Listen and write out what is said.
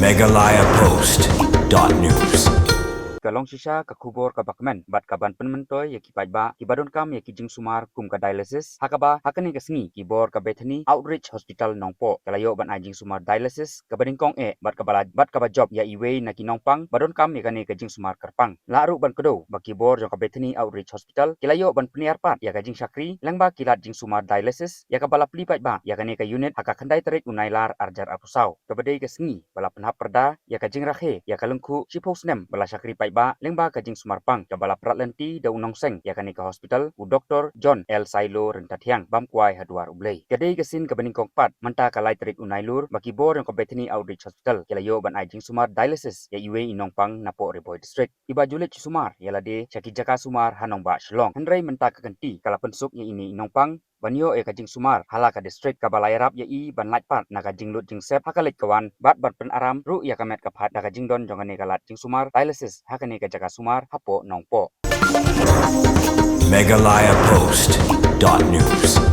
MeghalayaPost.news Kalong sisa ka kubor ka bakmen bat ka ban penmentoy ya ki pajba ki badon kam ya ki Jingsumar kum ka dialysis hakaba hakani ka sngi ki bor ka Bethany outreach hospital Nongpoh kalayo ban a Jingsumar dialysis ka Nyngkong bat ka ba job ya iwe na ki Nongpang badon kam ya kani ka Jingsumar kerpang laru ban kedo ba ki bor jong ka Bethany outreach hospital kalayo ban peniarpat ya ka Jing Sakri langba kilat Jingsumar dialysis ya ka balap li pajba ya kani ka unit haka khandai terik unailar arjar apusau ka badai ka sngi balap penhap perda ya ka Jing Rakhe ya ka lengku Chipos Nem bala Sakri ba lengba ka Jingsumar pang ka bala pratlenti da unong seng ya kani ka hospital u Dr. John L. Silo rentatiang bamkwai hadwar ublei kadai kesin ka Nyngkong pat menta ka lai terik unailur baki bor yang ka Bethany outreach hospital kelayo ban ai Jingsumar dialysis ya iwe inong pang napo Riboy district iba julit Sumar ya lade Chaki Jaka Sumar hanong ba Shlong henry menta ka kenti kala pensuk ya ini inong pang banyo e ka Jingsumar hala ka district ka balayarap ya i ban lait pat na ka Jinglut Jingsep hakalit kawan bat pen aram ru ya kamet ka phat na ka Jingdon jongane kalat Jingsumar dialysis hakane ka Jaka Sumar hapo Nongpoh MeghalayaPost.news